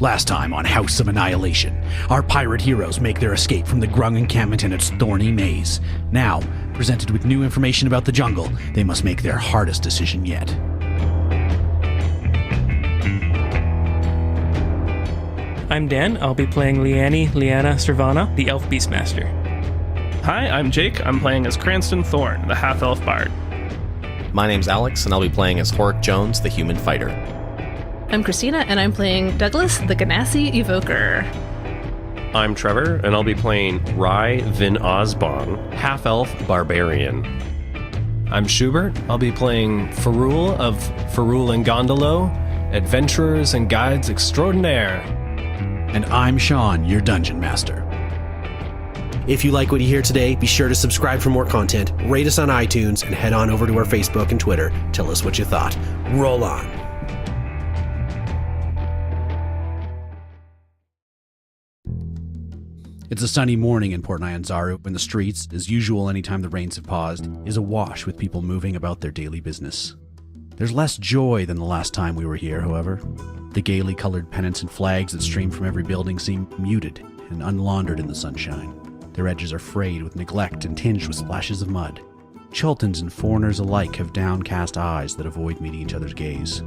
Last time on House of Annihilation, our pirate heroes make their escape from the Grung encampment and its thorny maze. Now, presented with new information about the jungle, they must make their hardest decision yet. I'm Dan. I'll be playing Leanni, Leanna, Servana, the Elf Beastmaster. Hi, I'm Jake. I'm playing as Cranston Thorne, the half-elf bard. My name's Alex, and I'll be playing as Horrik Jones, the human fighter. I'm Cristina, and I'm playing Douglas, the Ganassi Evoker. I'm Trevor, and I'll be playing Rye Vin Osbon, half-elf barbarian. I'm Shubert. I'll be playing Faroul of Faroul and Gondolo, adventurers and guides extraordinaire. And I'm Shaun, your dungeon master. If you like what you hear today, be sure to subscribe for more content, rate us on iTunes, and head on over to our Facebook and Twitter. Tell us what you thought. Roll on. It's a sunny morning in Port Nyanzaru, and the streets, as usual anytime the rains have paused, is awash with people moving about their daily business. There's less joy than the last time we were here, however. The gaily colored pennants and flags that stream from every building seem muted and unlaundered in the sunshine. Their edges are frayed with neglect and tinged with splashes of mud. Chultans and foreigners alike have downcast eyes that avoid meeting each other's gaze.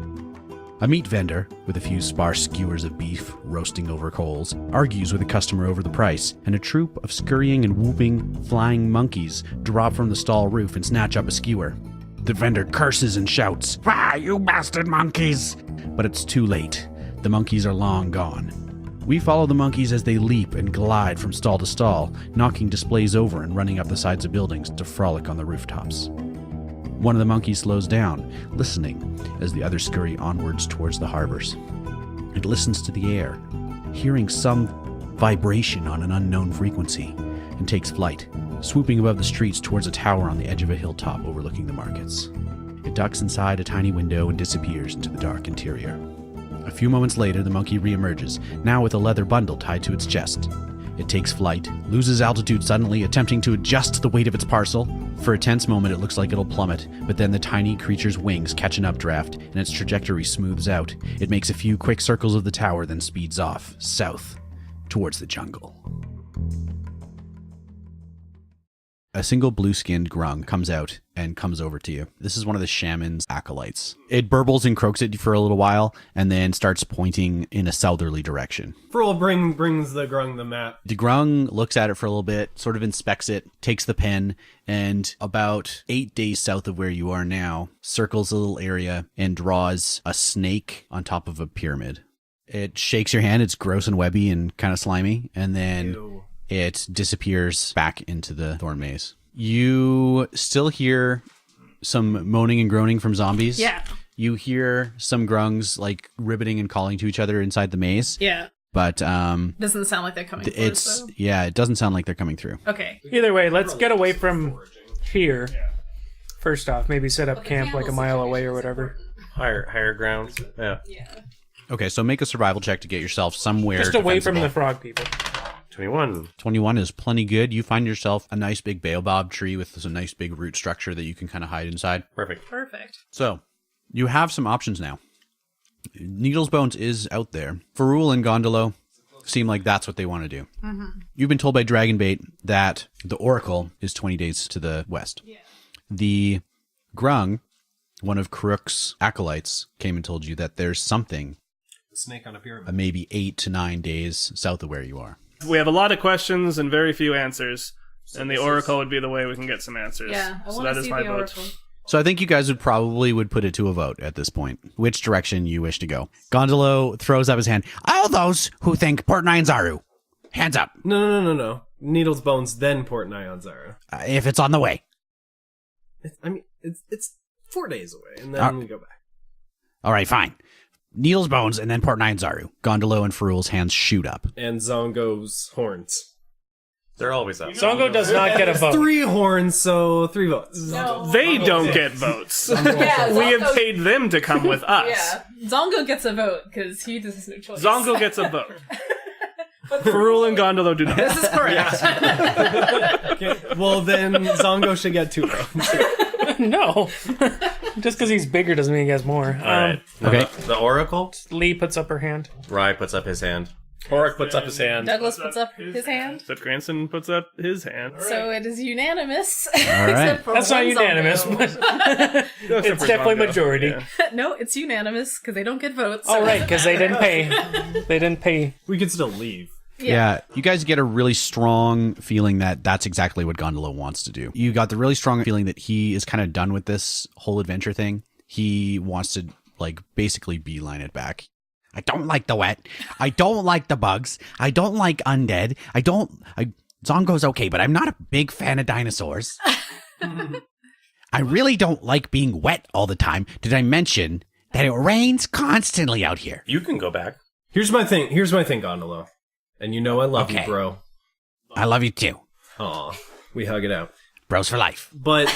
A meat vendor, with a few sparse skewers of beef roasting over coals, argues with a customer over the price, and a troop of scurrying and whooping, flying monkeys drop from the stall roof and snatch up a skewer. The vendor curses and shouts, "Ah, you bastard monkeys!" But it's too late. The monkeys are long gone. We follow the monkeys as they leap and glide from stall to stall, knocking displays over and running up the sides of buildings to frolic on the rooftops. One of the monkeys slows down, listening as the others scurry onwards towards the harbors. It listens to the air, hearing some vibration on an unknown frequency, and takes flight, swooping above the streets towards a tower on the edge of a hilltop overlooking the markets. It ducks inside a tiny window and disappears into the dark interior. A few moments later, the monkey reemerges, now with a leather bundle tied to its chest. It takes flight, loses altitude suddenly, attempting to adjust the weight of its parcel. For a tense moment, it looks like it'll plummet, but then the tiny creature's wings catch an updraft, and its trajectory smooths out. It makes a few quick circles of the tower, then speeds off, south, towards the jungle. A single blue-skinned grung comes out and comes over to you. This is one of the shaman's acolytes. It burbles and croaks at you for a little while, and then starts pointing in a southerly direction. Faroul brings the Grung the map. The grung looks at it for a little bit, sort of inspects it, takes the pen, and about 8 days south of where you are now, circles a little area and draws a snake on top of a pyramid. It shakes your hand. It's gross and webby and kind of slimy, and then... Ew. It disappears back into the thorn maze. You still hear some moaning and groaning from zombies. Yeah. You hear some grungs like ribbiting and calling to each other inside the maze. Yeah. But Doesn't sound like they're coming through, though. yeah, it doesn't sound like they're coming through. Okay. Either way, let's get away from here. First off, maybe set up camp like a mile away or whatever. Higher ground. Yeah. Okay, so make a survival check to get yourself somewhere Just away from defensible. the frog people. 21. 21 is plenty good. You find yourself a nice big baobab tree with some nice big root structure that you can kind of hide inside. Perfect. So, you have some options now. Needles Bones is out there. Faroul and Gondolo seem like that's what they want to do. Mm-hmm. You've been told by Dragonbait that the Oracle is 20 days to the west. Yeah. The Grung, one of Karuk's acolytes, came and told you that there's something The snake on a pyramid. maybe 8 to 9 days south of where you are. We have a lot of questions and very few answers, and the Oracle would be the way we can get some answers. Yeah, I so want that to is see my the vote. Oracle. So I think you guys would put it to a vote at this point, which direction you wish to go. Gondolo throws up his hand. All those who think Port Nyanzaru, hands up. No. Needles Bones, then Port Nyanzaru. If it's on the way. It's 4 days away, and then we go back. All right, fine. Needles Bones and then Port Nyanzaru. Gondolo and Faroul's hands shoot up. And Zongo's horns. They're always up. Zongo does not get a vote. 3 horns, so 3 votes. No. They don't get votes. Yeah, We have Zongo- paid them to come with us. Yeah. Zongo gets a vote, because he has no choice. Zongo gets a vote. Faroul and Gondolo do not. This is correct. Okay, well, then Zongo should get 2 votes. No. Just because he's bigger doesn't mean he has more. All right. Okay. The Oracle. Lee puts up her hand. Rye puts up his hand. Horrik puts up his hand. Douglas puts up his hand. So Cranston puts up his hand. So it is unanimous. right. Except for That's not one unanimous, Zongo. but it's definitely majority. Yeah. No, it's unanimous because they don't get votes. Oh, right, because they didn't pay. They didn't pay. We can still leave. Yeah, you guys get a really strong feeling that that's exactly what Gondola wants to do. You got the really strong feeling that he is kind of done with this whole adventure thing. He wants to, like, basically beeline it back. I don't like the wet. I don't like the bugs. I don't like undead. Zongo's okay, but I'm not a big fan of dinosaurs. I really don't like being wet all the time. Did I mention that it rains constantly out here? You can go back. Here's my thing, Gondolo. And you know I love you, bro. I love you too. Aw, we hug it out. Bros for life. But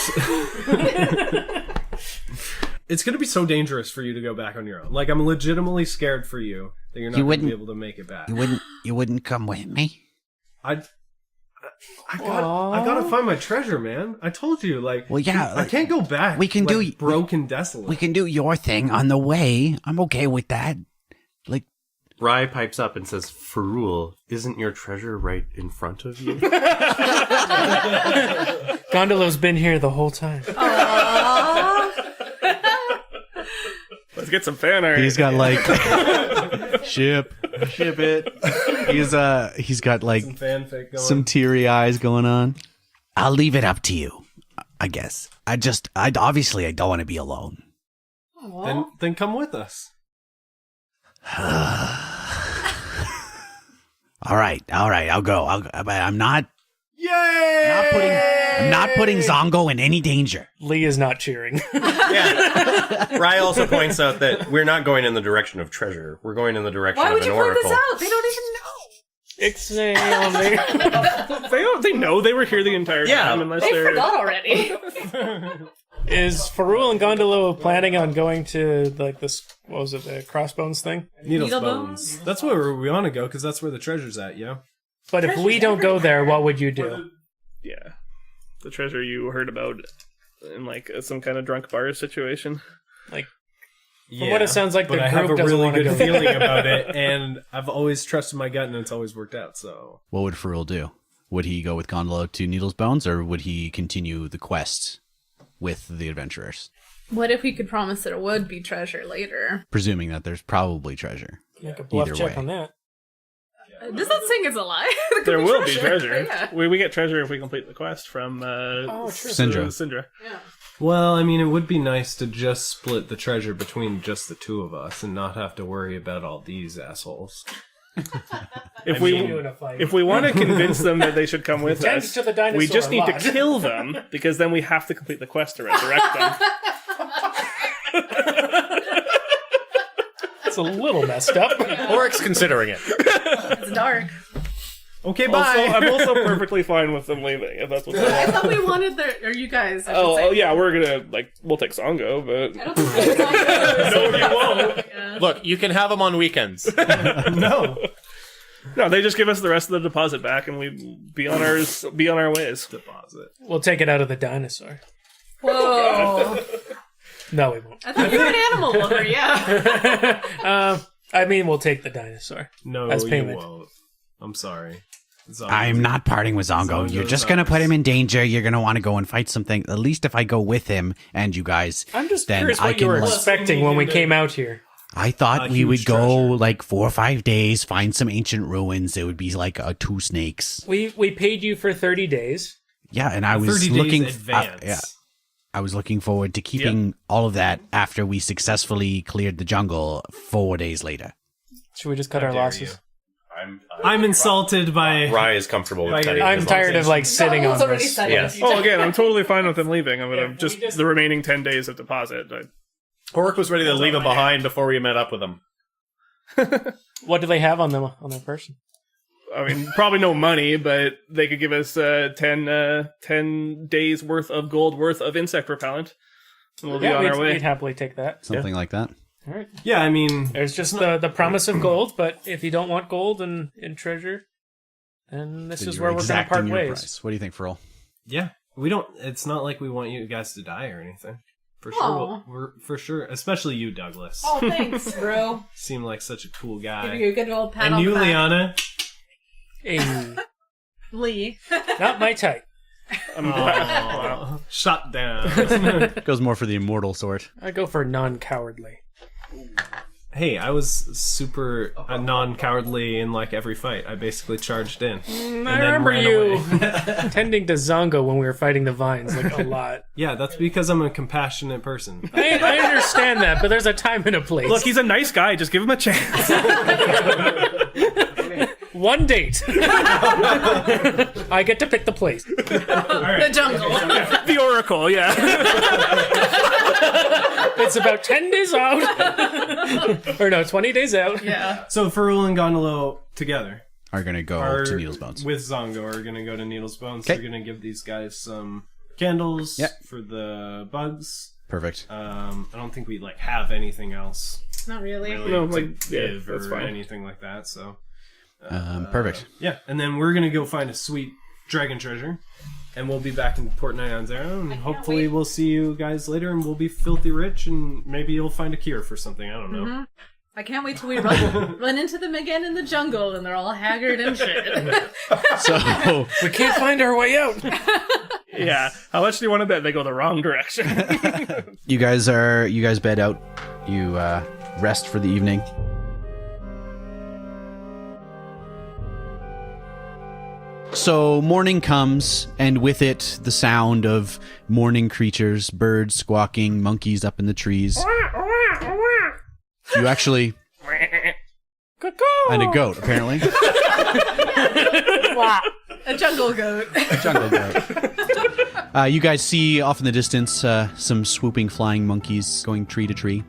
it's going to be so dangerous for you to go back on your own. Like, I'm legitimately scared for you that you're not going to be able to make it back. You wouldn't come with me? I gotta find my treasure, man. I told you, like, Well, yeah, I can't go back. we can like, do- broken, desolate. We can do your thing on the way. I'm okay with that. Like, Rye pipes up and says, Faroul, isn't your treasure right in front of you? Gondolo's been here the whole time. Let's get some fan art. he's got like ship it. He's got like some fanfic going. some teary eyes going on. I'll leave it up to you, I guess. I obviously I don't want to be alone. Then come with us. All right, I'll go. But I'm not Yay! I'm not putting Zongo in any danger. Lee is not cheering. Yeah. Rye also points out that we're not going in the direction of treasure. We're going in the direction Why of would an you point oracle. this out? They don't even know. They know they were here the entire time. Unless They they're forgot already. Is Faroul and Gondolo planning on going to, like, this, what was it, the crossbones thing? Needles Needle bones. bones? That's where we want to go because that's where the treasure's at, yeah. But if we don't go there, what would you do? yeah, the treasure you heard about in like some kind of drunk bar situation. Like, from what it sounds like, but the I have a group doesn't really want to good go. feeling about it, and I've always trusted my gut, and it's always worked out. So What would Faroul do? Would he go with Gondolo to Needles Bones, or would he continue the quest with the adventurers? What if we could promise that it would be treasure later? Presuming that there's probably treasure. Make a bluff Either check way. on that. Does that saying it's a lie? There will be treasure. Yeah. We get treasure if we complete the quest from Syndra. Syndra. well, I mean, it would be nice to just split the treasure between just the two of us and not have to worry about all these assholes. If we want to convince them that they should come with Thanks us, to the dinosaur we just need to lot. kill them because then we have to complete the quest to resurrect them. It's a little messed up. Horrik's considering it. It's dark. Okay, Also, bye. I'm also perfectly fine with them leaving if that's what they I want. thought we wanted or you guys. I should Oh say. yeah, we're gonna we'll take Songo, but I don't think that's no, you won't. Yeah. Look, you can have them on weekends. No No, they just give us the rest of the deposit back, and we be on our ways. deposit. We'll take it out of the dinosaur. Whoa. No, we won't. I thought you were an animal lover, yeah. I mean, we'll take the dinosaur. No, As you payment. won't. I'm sorry. I'm not parting with Zongo. You're just going to put him in danger. You're going to want to go and fight something. At least if I go with him and you guys, I'm just then curious I what you can. were Like, expecting when we came out here. I thought A we would huge go treasure. like 4 or 5 days, find some ancient ruins. It would be like 2 snakes. We paid you for 30 days. Yeah, and I was 30 days looking. advance. Yeah, I was looking forward to keeping all of that after we successfully cleared the jungle 4 days later. Should we just cut our dare losses? I'm insulted by. Rye is comfortable with Right, cutting I'm his tired of losses. like sitting on Someone's already this. said Yes. it. Oh, again, I'm totally fine with them leaving. I'm gonna just the remaining 10 days of deposit. Horrik was ready to leave him behind before we met up with him. What do they have on them on their person? I mean, probably no money, but they could give us 10 days worth of gold worth of insect repellent, and we'll be on our way. We'd happily take that. Something like that. All right. Yeah, I mean, There's just the promise of gold, but if you don't want gold and treasure, then this Then is you're where we're going to exacting part your ways. price. What do you think, Faroul? yeah, we don't. It's not like we want you guys to die or anything. For Aw. sure. For sure. Especially you, Douglas. Oh, thanks, bro. Seem like such a cool Give guy. you a good old pat And on you, the back. Lianna. Hey, Lee. not my type. Oh, shut down. Goes more for the immortal sort. I go for non-cowardly. Hey, I was super non-cowardly in like every fight. I basically charged in. and I then remember ran you away. tending to Zongo when we were fighting the vines, like a lot. Yeah, that's because I'm a compassionate person. I understand that, but there's a time and a place. Look, he's a nice guy. Just give him a chance. One date. I get to pick the place. The jungle. The Oracle, yeah. It's about 10 days out. Or no, 20 days out. Yeah. So Faroul and Gondolo together Are going to go are to Needle's Bones. with Zongo are going to go to Needle's Bones. Okay. They're going to give these guys some candles Yep. for the bugs. Perfect. I don't think we like have anything else Not really. really No, to like, yeah, give that's or fine. anything like that. So Perfect. yeah, and then we're gonna go find a sweet dragon treasure, and we'll be back in Port Nyanzero, and hopefully wait. we'll see you guys later, and we'll be filthy rich, and maybe you'll find a cure for something. I don't know. I can't wait till we run into them again in the jungle and they're all haggard and shit. So We can't find our way out. Yeah. How much do you want to bet they go the wrong direction? you guys bed out. You rest for the evening. So morning comes, and with it the sound of morning creatures, birds squawking, monkeys up in the trees. You actually... And a goat, apparently. A jungle goat. Jungle goat. You guys see off in the distance some swooping flying monkeys going tree to tree.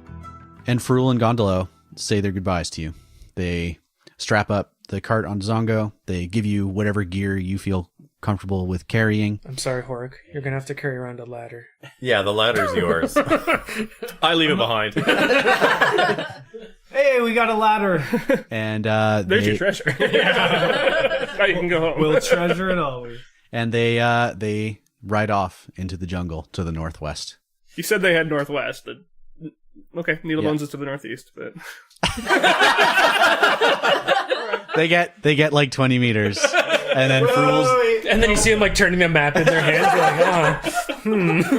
And Faroul and Gondolo say their goodbyes to you. They strap up the cart on Zongo. They give you whatever gear you feel comfortable with carrying. I'm sorry, Horrik. You're going to have to carry around a ladder. Yeah, the ladder's yours. I leave it behind. Hey, we got a ladder. And There's your treasure. Now you can go home. We'll treasure it always. and they ride off into the jungle to the northwest. You said they had northwest. Okay, Needlebones is to the northeast, but They get like 20 meters, and then Faroul's And then you see them like turning the map in their hands. You're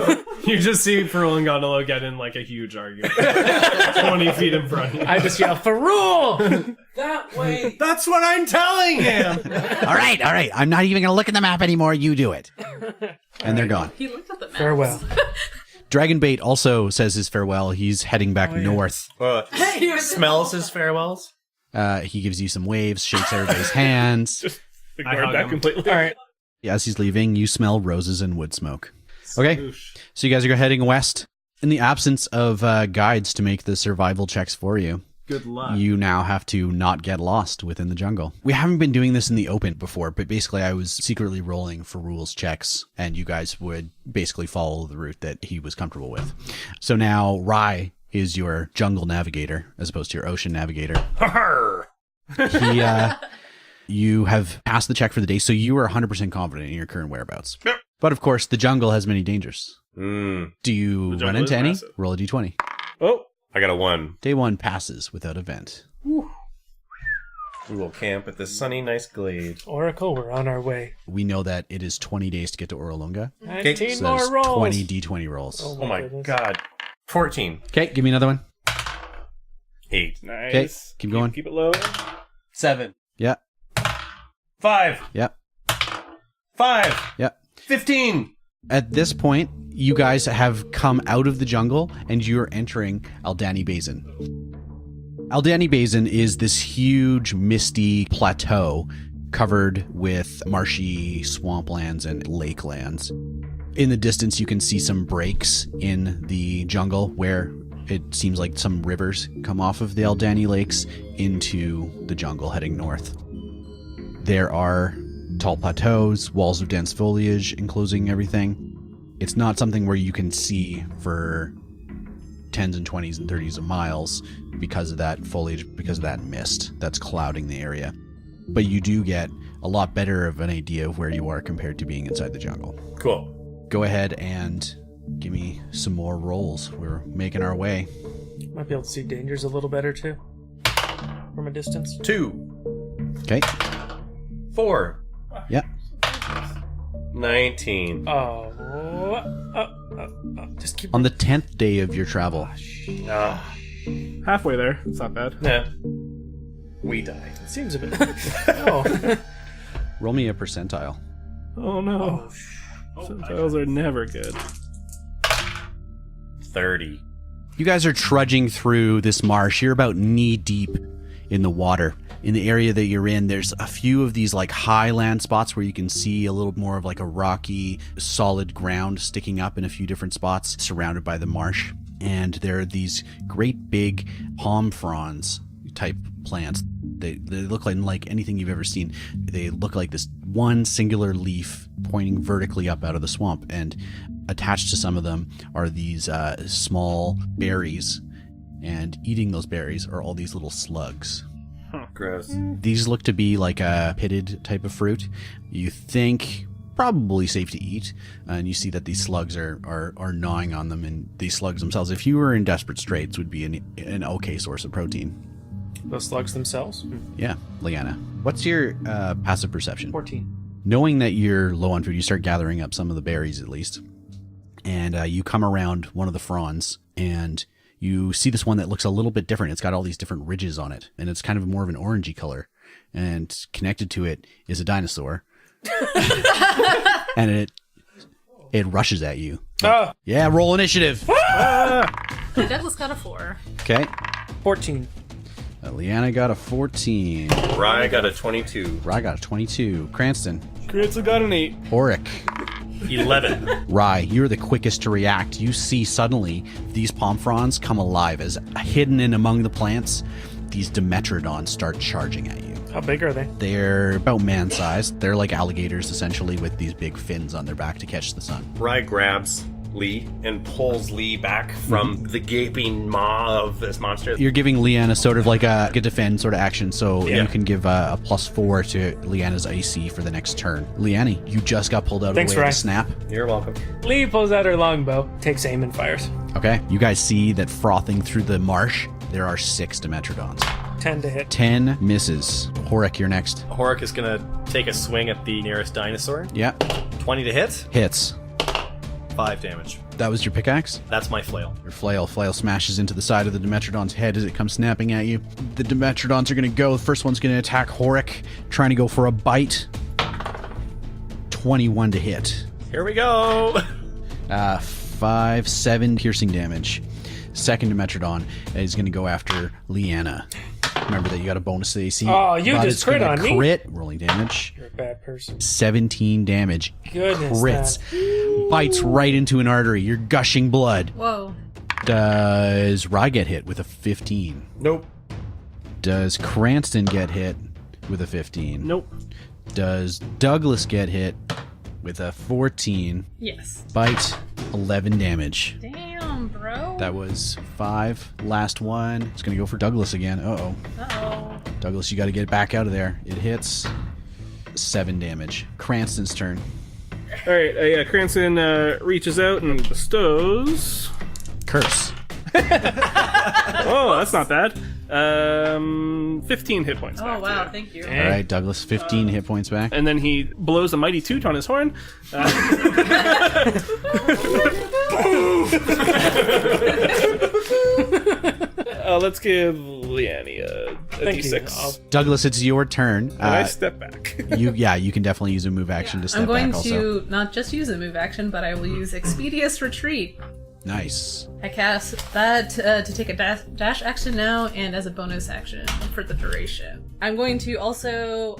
like, You just see Faroul and Gondolo get in like a huge argument. 20 feet in front of you. I just yell, Faroul! That way! That's what I'm telling him! all right. I'm not even gonna look at the map anymore. You do it. And they're gone. He looked at the map. Farewell. Dragonbait also says his farewell. He's heading back north. Smells his farewells. He gives you some waves, shakes everybody's hands. ignored hug that him. completely. All right. As he's leaving, you smell roses and wood smoke. Okay, so you guys are heading west. In the absence of guides to make the survival checks for you, Good luck. you now have to not get lost within the jungle. We haven't been doing this in the open before, but basically I was secretly rolling for rules checks, and you guys would basically follow the route that he was comfortable with. So now Rye is your jungle navigator as opposed to your ocean navigator. He, you have passed the check for the day, so you are 100% confident in your current whereabouts. Yep. But of course, the jungle has many dangers. Mm. Do you jungle run is into any? massive. Roll a d20. Oh, I got a 1. Day 1 passes without event. We will camp at this sunny, nice glade. Oracle, we're on our way. We know that it is 20 days to get to Orolunga. 19 So more there's rolls. 20 d20 rolls. Oh my goodness. god. 14. Okay, give me another one. 8. nice. Okay, keep going. Keep it low. 7. Yeah, 5. yeah, 5. yeah. 15. At this point, you guys have come out of the jungle and you're entering Aldani Basin. Aldani Basin is this huge, misty plateau covered with marshy swamplands and lakelands. In the distance, you can see some breaks in the jungle where it seems like some rivers come off of the Aldani Lakes into the jungle heading north. There are tall plateaus, walls of dense foliage enclosing everything. It's not something where you can see for 10s and 20s and 30s of miles because of that foliage, because of that mist that's clouding the area. But you do get a lot better of an idea of where you are compared to being inside the jungle. Cool. Go ahead and Give me some more rolls. We're making our way. Might be able to see dangers a little better too, from a distance. 2. Okay. 4. Yeah. 19. Just keep. On the 10th day of your travel, Halfway there. It's not bad. Nah. We die. Seems a bit. Oh. roll me a percentile. Oh no. Percentiles are never good. 30. You guys are trudging through this marsh. You're about knee deep in the water. In the area that you're in, there's a few of these like highland spots where you can see a little more of like a rocky, solid ground sticking up in a few different spots surrounded by the marsh. And there are these great big palm fronds type plants. They look like anything you've ever seen. They look like this one singular leaf pointing vertically up out of the swamp, and attached to some of them are these small berries, and eating those berries are all these little slugs. Gross. These look to be like a pitted type of fruit. You think probably safe to eat, and you see that these slugs are gnawing on them, and these slugs themselves, if you were in desperate straits, would be an okay source of protein. The slugs themselves? Yeah, Leanna. What's your passive perception? 14. Knowing that you're low on food, you start gathering up some of the berries at least. And you come around one of the fronds, and you see this one that looks a little bit different. It's got all these different ridges on it, and it's kind of more of an orangey color. And connected to it is a dinosaur. And it rushes at you. Yeah, roll initiative. Douglas got a 4. Okay. 14. Leanna got a 14. Rye got a 22. Rye got a 22. Cranston. Cranston got an 8. Horrik. 11. Rye, you're the quickest to react. You see suddenly these palm fronds come alive as hidden in among the plants, these Dimetrodons start charging at you. How big are they? They're about man-sized. They're like alligators, essentially, with these big fins on their back to catch the sun. Rye grabs Lee and pulls Lee back from the gaping maw of this monster. You're giving Leanna sort of like a defend sort of action, so Yeah. you can give a +4 to Leanna's AC for the next turn. Leanni, you just got pulled out of Thanks, the way Rye. of the snap. You're welcome. Lee pulls out her longbow, takes aim, and fires. Okay, you guys see that frothing through the marsh, there are 6 Dimetrodons. 10 to hit. 10 misses. Horrik, you're next. Horrik is gonna take a swing at the nearest dinosaur. Yeah, 20 to hit, hits. 5 damage. That was your pickaxe? That's my flail. Your flail smashes into the side of the Dimetrodon's head as it comes snapping at you. The Dimetrodons are going to go. The first one's going to attack Horrik, trying to go for a bite. 21 to hit. Here we go. 7 piercing damage. Second Dimetrodon is going to go after Leanna. Remember that you got a bonus to AC. Oh, you but just it's gonna crit on me. Crit, rolling damage. You're a bad person. 17 damage. Goodness, Crits. Bites right into an artery. You're gushing blood. Whoa. Does Rye get hit with a 15? Nope. Does Cranston get hit with a 15? Nope. Does Douglas get hit with a 14? Yes. Bite, 11 damage. Damn, bro. That was 5. Last one. It's going to go for Douglas again. Uh-oh. Uh-oh. Douglas, you got to get it back out of there. It hits. 7 damage. Cranston's turn. All right, Cranston reaches out and bestows. Curse. Oh, that's not bad. 15 hit points. Oh, back wow, to you. thank you. All right, Douglas, 15 hit points back. And then he blows a mighty toot on his horn. Let's give Leanni a Thank you. D6. Douglas, it's your turn. And I step back. You can definitely use a move action to step I'm going back also. to not just use a move action, but I will use Expeditious Retreat. Nice. I cast that to take a dash action now and as a bonus action for the duration. I'm going to also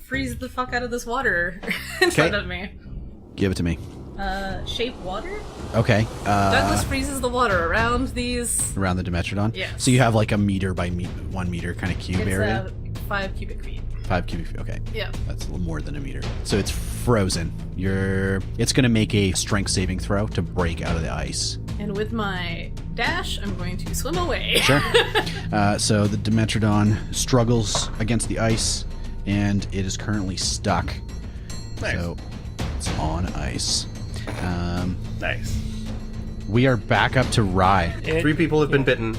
freeze the fuck out of this water in front of me. Give it to me. Shape water? Okay. Douglas freezes the water around these. Around the Dimetrodon? Yes. So you have like a meter by 1 meter kind of cube It's area? 5 cubic feet. 5 cubic feet. Okay. Yeah. That's a little more than a meter. So it's frozen. It's going to make a strength saving throw to break out of the ice. And with my dash, I'm going to swim away. Sure. So the Dimetrodon struggles against the ice, and it is currently stuck. Nice. So it's on ice. Nice. We are back up to Rye. 3 people have been bitten,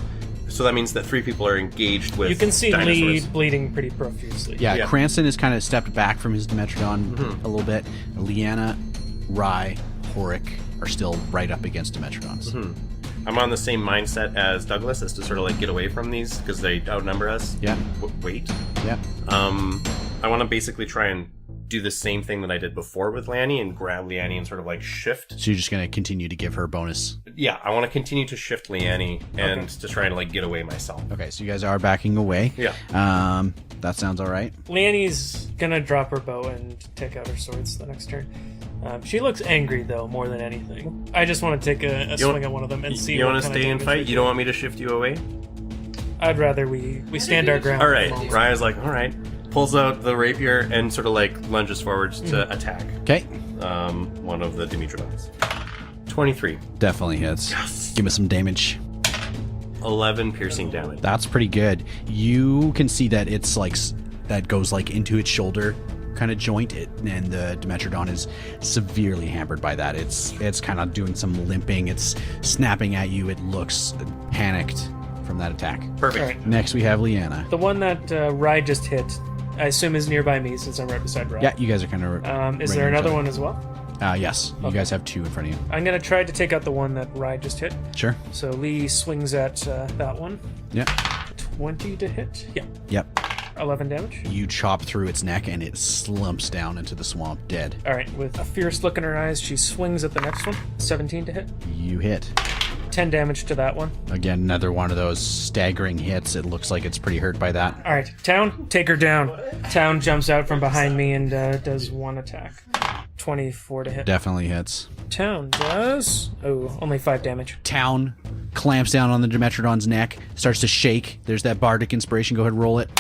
so that means that 3 people are engaged with You can see dinosaurs. Lee bleeding pretty profusely. Yeah, Cranston has kind of stepped back from his Dimetrodon a little bit. Leanna, Rye, Horrik are still right up against Dimetrodons. I'm on the same mindset as Douglas, as to sort of like get away from these because they outnumber us. Yeah. Wait. Yeah. I want to basically try and do the same thing that I did before with Leanni and grab Leanni and sort of like shift. So you're just going to continue to give her bonus. Yeah, I want to continue to shift Leanni and to try to like get away myself. Okay, so you guys are backing away. Yeah. That sounds all right. Leanni's gonna drop her bow and take out her swords the next turn. She looks angry, though, more than anything. I just want to take a swing at one of them and see. You what want to kind of stay and damage fight? they You do. don't want me to shift you away? I'd rather we stand our ground. All right. Raya's like, all right. Pulls out the rapier and sort of like lunges forwards to attack. Okay. One of the Dimetrodons. 23. Definitely hits. Yes. Give me some damage. 11 piercing damage. That's pretty good. You can see that it's like that goes like into its shoulder kind of joint, and the Dimetrodon is severely hampered by that. It's kind of doing some limping. It's snapping at you. It looks panicked from that attack. Perfect. All right. Next we have Leanna. The one that Rye just hit, I assume is nearby me since I'm right beside Rye. Yeah, you guys are kind of. Is there another one as well? Yes. You guys have 2 in front of you. I'm gonna try to take out the one that Rye just hit. Sure. So Lee swings at that one. Yeah. 20 to hit. Yeah. Yep. 11 damage. You chop through its neck and it slumps down into the swamp dead. All right. With a fierce look in her eyes, she swings at the next one. 17 to hit. You hit. 10 damage to that one. Again, another one of those staggering hits. It looks like it's pretty hurt by that. All right. Town, take her down. Town jumps out from behind me and does 1 attack. 24 to hit. Definitely hits. Town does... Oh, only 5 damage. Town clamps down on the Dimetrodon's neck, starts to shake. There's that bardic inspiration. Go ahead and roll it.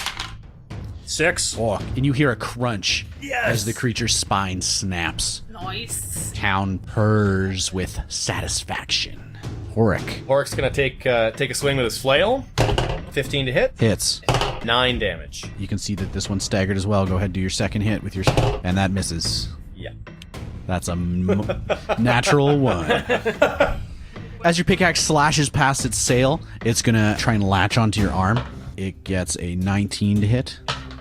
6. Oh, and you hear a crunch as the creature's spine snaps. Nice. Town purrs with satisfaction. Horrik Horrik's gonna take a swing with his flail. 15 to hit. hits. 9 damage. You can see that this one's staggered as well. Go ahead and do your second hit with your... And that misses. Yeah. That's a natural 1. As your pickaxe slashes past its sail, it's going to try and latch onto your arm. It gets a 19 to hit.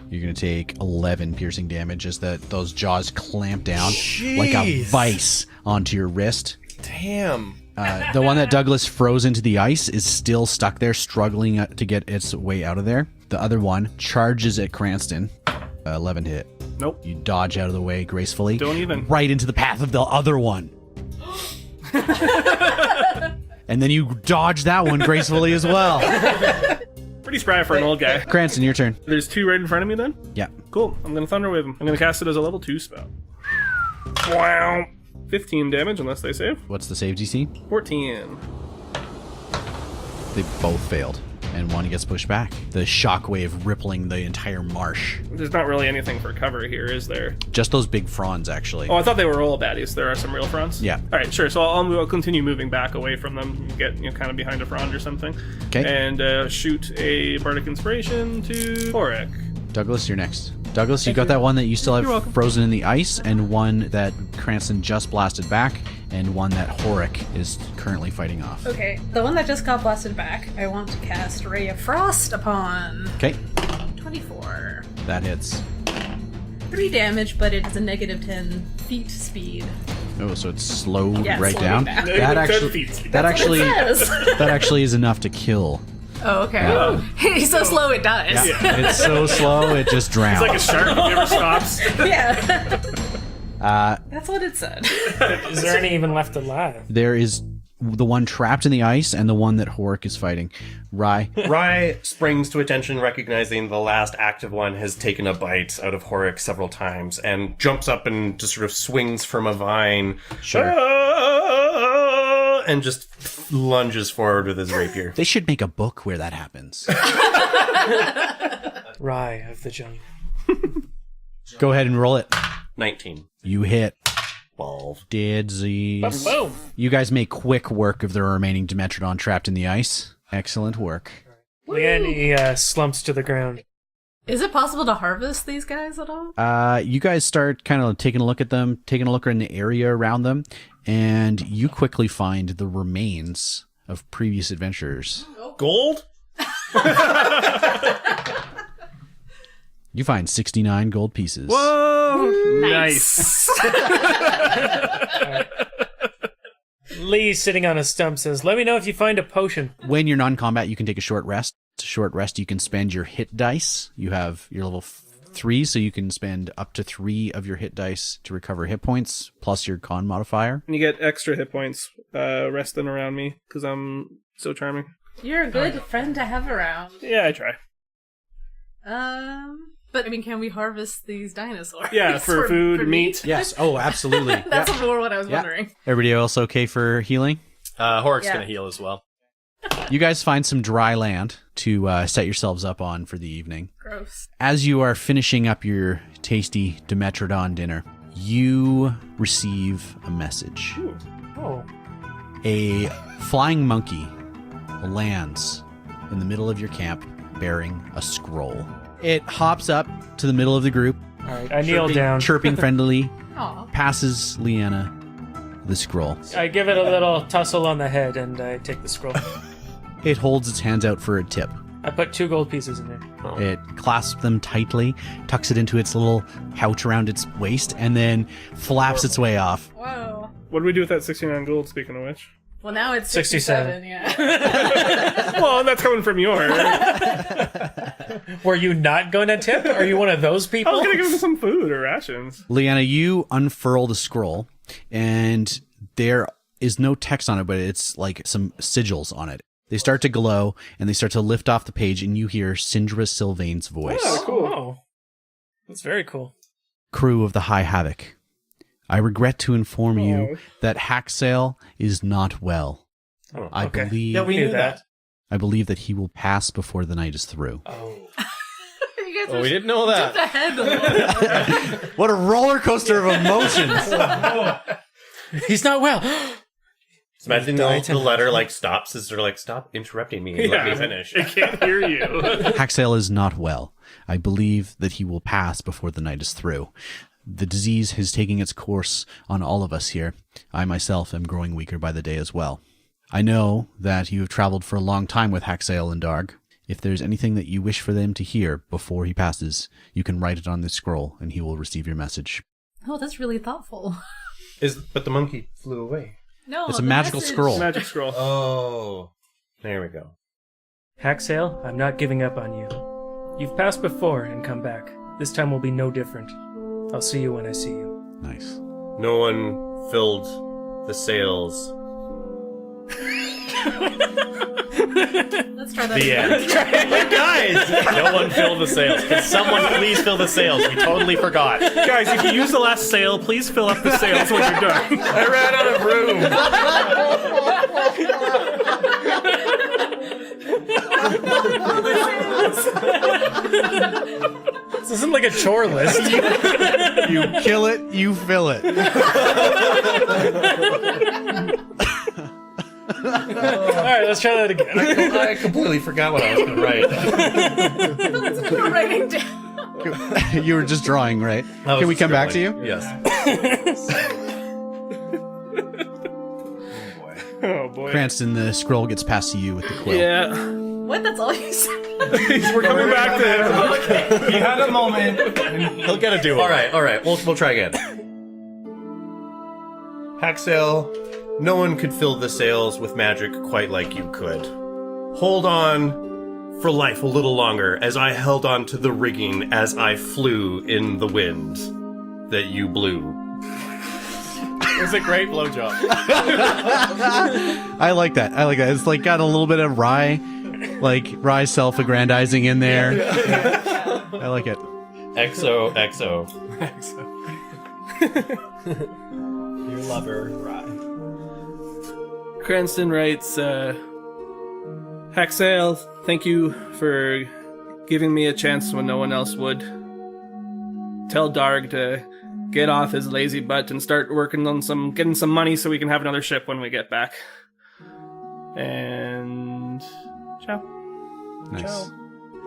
You're going to take 11 piercing damage as those jaws clamp down like a vice onto your wrist. Damn. The one that Douglas froze into the ice is still stuck there, struggling to get its way out of there. The other one charges at Cranston. 11 to hit. Nope. You dodge out of the way gracefully. Don't even. Right into the path of the other one. And then you dodge that one gracefully as well. Pretty spry for an old guy. Cranston, your turn. There's 2 right in front of me then? Yeah. Cool. I'm going to Thunder Wave him. I'm going to cast it as a level 2 spell. Wow. 15 damage unless they save. What's the save DC? 14. They both failed. And one gets pushed back. The shockwave rippling the entire marsh. There's not really anything for cover here, is there? Just those big fronds, actually. Oh, I thought they were all baddies. There are some real fronts? Yeah. All right, sure. So I'll continue moving back away from them, get kind of behind a frond or something. Okay. And shoot a Bardic Inspiration to Horrik. Douglas, you're next. Douglas, you got that one that you still You're have welcome. frozen in the ice, and one that Cranston just blasted back, and one that Horrik is currently fighting off. Okay, the one that just got blasted back, I want to cast Ray of Frost upon. Okay, 24. that hits. 3 damage, but it has a negative 10 feet speed. Oh, so it's slowed Yeah, right slowing down. down. That actually Yes. that actually is enough to kill. Oh, okay. He's so slow it dies. It's so slow it just drowns. It's like a shark that never stops. Yeah. That's what it said. Is there any even left alive? There is the one trapped in the ice and the one that Horrik is fighting. Rye. Rye springs to attention, recognizing the last active one has taken a bite out of Horrik several times, and jumps up and just sort of swings from a vine. Sure. And just lunges forward with his rapier. They should make a book where that happens. Rye of the jungle. Go ahead and roll it. 19. You hit. 12. Didsies. Boom. You guys make quick work of the remaining Dimetrodon trapped in the ice. Excellent work. Leanni slumps to the ground. Is it possible to harvest these guys at all? You guys start kind of taking a look at them, taking a look in the area around them, and you quickly find the remains of previous adventurers. Gold? You find 69 gold pieces. Whoa! Nice. Lee, sitting on a stump, says, "Let me know if you find a potion." When you're non-combat, you can take a short rest. It's a short rest. You can spend your hit dice. You have your level 3, so you can spend up to 3 of your hit dice to recover hit points, plus your con modifier. And you get extra hit points resting around me, because I'm so charming. You're a good friend to have around. Yeah, I try. But I mean, can we harvest these dinosaurs? Yeah, for food, meat. Yes. Oh, absolutely. That's more what I was wondering. Everybody else okay for healing? Horrick's Yeah. going to heal as well. You guys find some dry land to set yourselves up on for the evening. Gross. As you are finishing up your tasty Dimetrodon dinner, you receive a message. Oh. A flying monkey lands in the middle of your camp bearing a scroll. It hops up to the middle of the group, All right, I kneel down. chirping friendly, Aw. passes Leanna the scroll. I give it a little tussle on the head, and I take the scroll. It holds its hands out for a tip. I put 2 gold pieces in there. It clasps them tightly, tucks it into its little pouch around its waist, and then flaps its way off. Whoa. What do we do with that 69 gold, speaking of which? Well, now it's 67. 67, yeah. Well, that's coming from yours. Were you not going to tip? Are you one of those I people? was going to give him some food or rations. Leanna, you unfurl the scroll, and there is no text on it, but it's like some sigils on it. They start to glow, and they start to lift off the page, and you hear Syndra Sylvain's voice. Oh, cool. Oh, that's very cool. Crew of the High Havoc, I regret to inform you that Hacksail is not well. Oh, I okay. believe Yeah, we knew that. I believe that he will pass before the night is through. Oh. You guys Oh, we didn't know that. jumped ahead a little bit. What a roller coaster of emotions! He's not well. Imagine the letter like stops as they're like, stop interrupting me and let me finish. I can't hear you. Hacksail is not well. I believe that he will pass before the night is through. The disease is taking its course on all of us here. I myself am growing weaker by the day as well. I know that you have traveled for a long time with Hacksail and Darg. If there's anything that you wish for them to hear before he passes, you can write it on this scroll and he will receive your message. Oh, that's really thoughtful. But the monkey flew away. No, It's a the magical message. scroll. Magic scroll. Oh. There we go. Hacksail, I'm not giving up on you. You've passed before and come back. This time will be no different. I'll see you when I see you. Nice. No one filled the sails. Let's try that The again. end. Guys! No one filled the sails. Can someone please fill the sails? We totally forgot. Guys, if you use the last sail, please fill up the sails when you're done. I ran out of room. This isn't like a chore list. You kill it, you fill it. Alright, let's try that again. I completely forgot what I was going to write. You're writing down. You were just drawing, right? Can we come back to you? Yes. Oh, boy. Cranston, the scroll gets passed to you with the quill. Yeah. What? That's all you said? We're coming back to him. He had a moment. He'll get a do. All right. We'll try again. Hacksail, no one could fill the sails with magic quite like you could. Hold on for life a little longer as I held on to the rigging as I flew in the wind that you blew. It was a great blowjob. I like that. It's like got a little bit of Rye self-aggrandizing in there. I like it. XOXO. Your lover, Rye. Cranston writes, Hacksail, thank you for giving me a chance when no one else would. Tell Darg to get off his lazy butt and start working on getting some money so we can have another ship when we get back. And ciao. Nice. Ciao.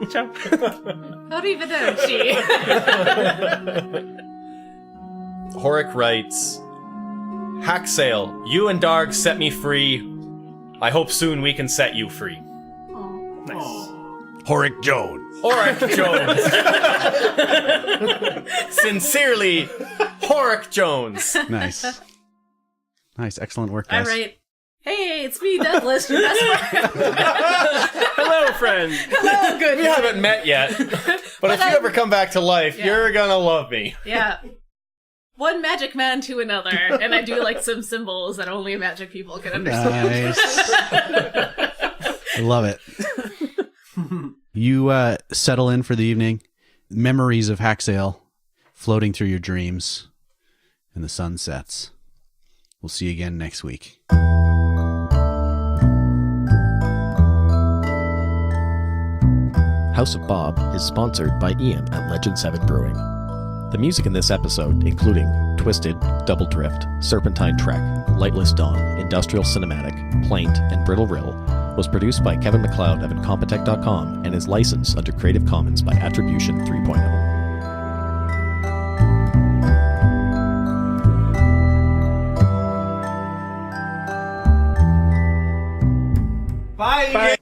How do you even know she? Horrik writes, Hacksail, you and Darg set me free. I hope soon we can set you free. Horrik Jones. Horrik Jones. Sincerely, Horrik Jones. Nice. Nice. Excellent work, I guys. write, hey, it's me, Deathless, your best friend. Hello, friend. Hello, good. We haven't met yet, but if you ever come back to life, Yeah. you're gonna love me. Yeah. One magic man to another, and I do like some symbols that only magic people can understand. Nice. I love it. You settle in for the evening. Memories of Hacksail floating through your dreams, and the sun sets. We'll see you again next week. House of Bob is sponsored by Ian at Legend 7 Brewing. The music in this episode, including Twisted, Double Drift, Serpentine Trek, Lightless Dawn, Industrial Cinematic, Plaint, and Brittle Rille, was produced by Kevin MacLeod of Incompetech.com and is licensed under Creative Commons by Attribution 3.0. Bye.